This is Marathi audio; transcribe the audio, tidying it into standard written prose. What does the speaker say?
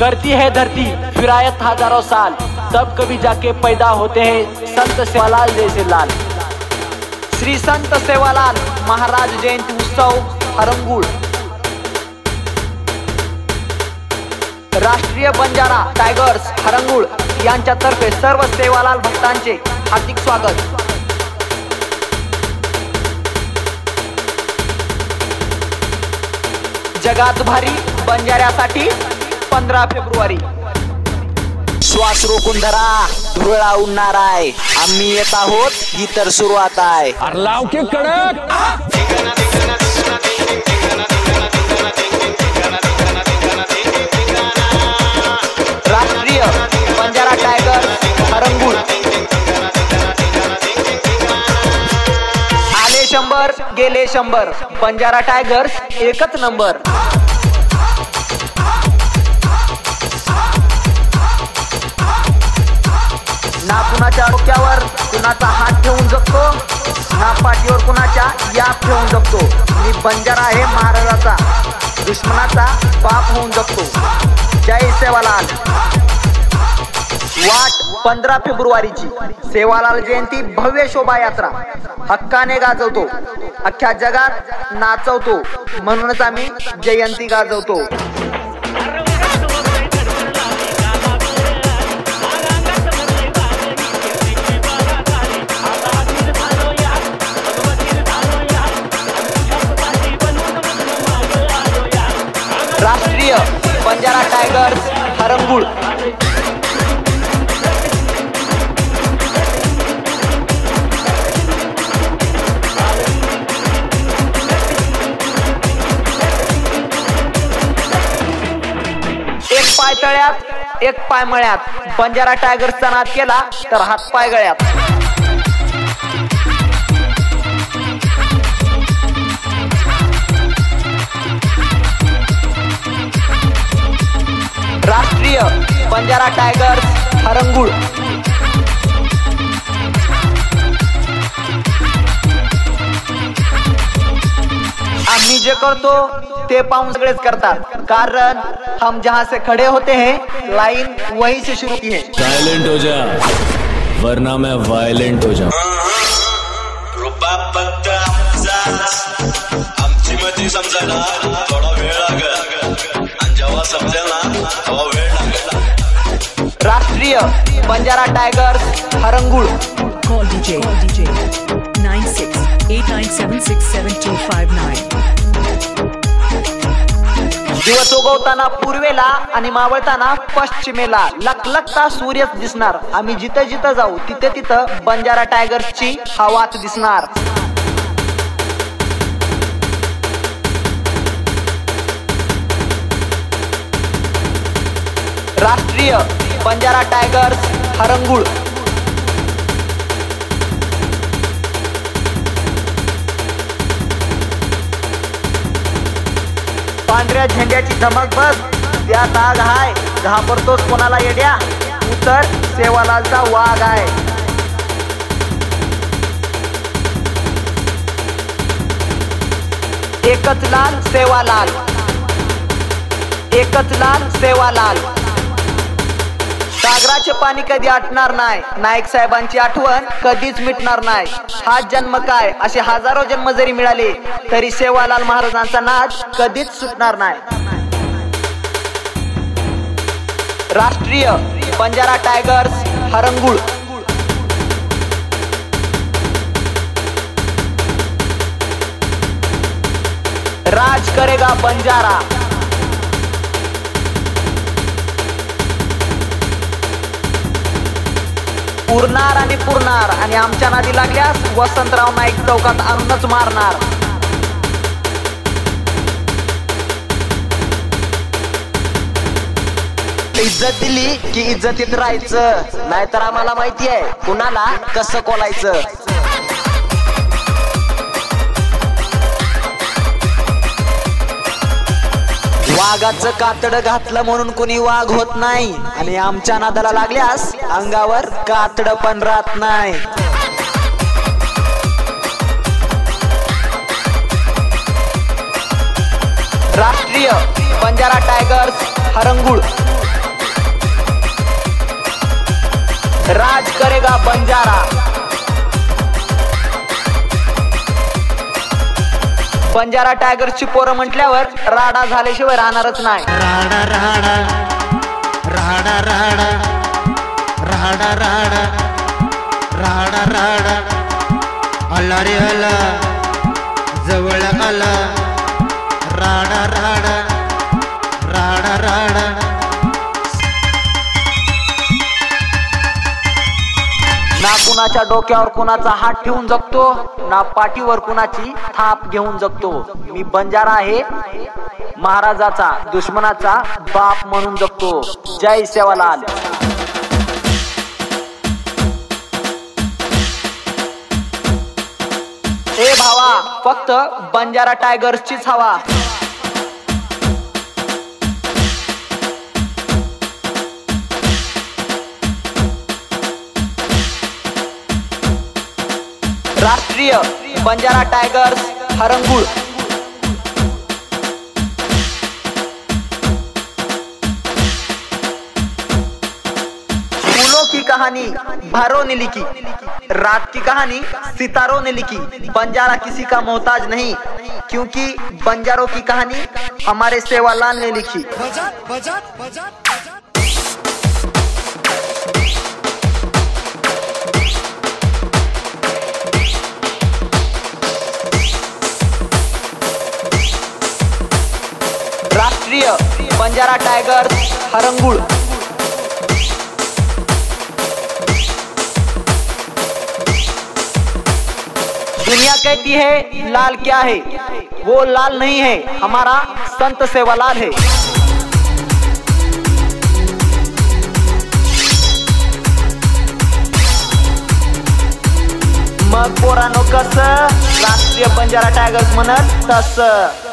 करती है धरती फिरायत हजारों साल, तब कभी जाके पैदा होते हैं संत सेवालाल जैसे लाल। श्री संत सेवालाल महाराज जयंती उत्सव हरंगुळ। राष्ट्रीय बंजारा टायगर्स हरंगुळ यांच्यातर्फे सर्व सेवालाल भक्तांचे हार्दिक स्वागत। जगात भारी बंजाऱ्यासाठी 15 फेब्रुवारी। श्वास रोखून धरा, धुरळा उडणार आहे, आम्ही येत आहोत, ही तर सुरुवात आहे। लाव के कडक। राष्ट्रीय बंजारा टायगर्स हरंगुळ। आले 100 गेले 100, बंजारा टायगर्स एकच नंबर। ना कुणाच्या डोक्यावर कुणाचा हात ठेवून जगतो, ना पाठीवर कुणाच्या याप ठेवून जगतो। मी बंजारा आहे महाराजाचा, दुश्मनाचा बाप होऊन जगतो। जय सेवालाल। वाट 15 फेब्रुवारीची सेवालाल जयंती भव्य शोभायात्रा हक्काने गाजवतो, अख्ख्या जगात नाचवतो, म्हणूनच आम्ही जयंती गाजवतो। राष्ट्रीय बंजारा टायगर्स हरंगुळ। एक पाय तळ्यात एक पाय मळ्यात, बंजारा टायगर्सचा नाद केला तर हात पाय गळ्यात। राष्ट्रीय बंजारा टायगर्स हरंगुळ। आम्ही जे करतो ते पाहून सगळेच करतात, कारण हम जहां से खड़े होते हैं लाइन वहीं से शुरू की है। साइलेंट हो जा वरना मैं वायलेंट हो जा। आमची मती समजायला थोडा वेळ लागेल, आणि जेव्हा समजेल ना तेव्हा वेळ लागेल। राष्ट्रीय Banjara tigers Harangul. Call DJ 9689767259। दिवस उगवताना पूर्वेला आणि मावळताना पश्चिमेला लखलखता सूर्य दिसणार। आम्ही जिथं जिथं जाऊ तिथे तिथं बंजारा टायगर्सची हवाच दिसणार। राष्ट्रीय बंजारा टायगर्स हरंगुळ। पांढऱ्या झेंड्याची धमक बघ, त्यात आग हाय, घाबरतोस कोणाला येड्या, तू तर सेवालालचा वाघ आहे। एकच लाल सेवालाल, एकच लाल सेवालाल। सागराचे पाणी कधी आटणार नाही, नाईक साहेबांची आठवण कधीच मिटणार नाही। हा जन्म काय असे हजारो जन्म जरी मिळाले तरी सेवालाल महाराजांचा नाद कधीच सुटणार नाही। राष्ट्रीय बंजारा टायगर्स हरंगुळ। राज करेगा बंजारा। पुरणार आणि पुरणार, आणि आमच्या नादी लागल्यास वसंतराव नाईक चौकात आणूनच मारणार। इज्जत दिली की इज्जतीत राहायचं, नाहीतर आम्हाला माहिती आहे कुणाला कसं कोलायचं। वाघाचं कातड घातलं म्हणून कुणी वाघ होत नाही, आणि आमच्या नादाला लागल्यास अंगावर कातड पण राहत नाही। राष्ट्रीय बंजारा टायगर्स हरंगुळ। बंजारा टायगर्सची पोरं म्हटल्यावर राडा झाल्याशिवाय राहणारच नाही. राडा राडा राडा राडा राडा राडा राडा राडा आला रे आला जवळ आला राडा राडा राडा राडा. ना कुणाच्या डोक्यावर कुणाचा हात ठेवून जगतो, ना पाठीवर कुणाची थाप घेऊन जगतो. मी बंजारा आहे, महाराजाचा दुश्मनाचा बाप म्हणून जगतो. जय सेवालाल. ए भावा, फक्त बंजारा टायगर्सचीच हवा. राष्ट्रीय बंजारा टाइगर्स हरंगुळ. फूलों की कहानी भारों ने लिखी, रात की कहानी सितारों ने लिखी. बंजारा किसी का मोहताज नहीं, क्योंकि बंजारों की कहानी हमारे सेवालाल ने लिखी. राष्ट्रीय बंजारा टाइगर्स हरंगुळ. दुनिया कहती है लाल क्या है, वो लाल नहीं है, हमारा संत सेवालाल है. मग पोरांनो कसं राष्ट्रीय बंजारा टायगर्स म्हणत तसं.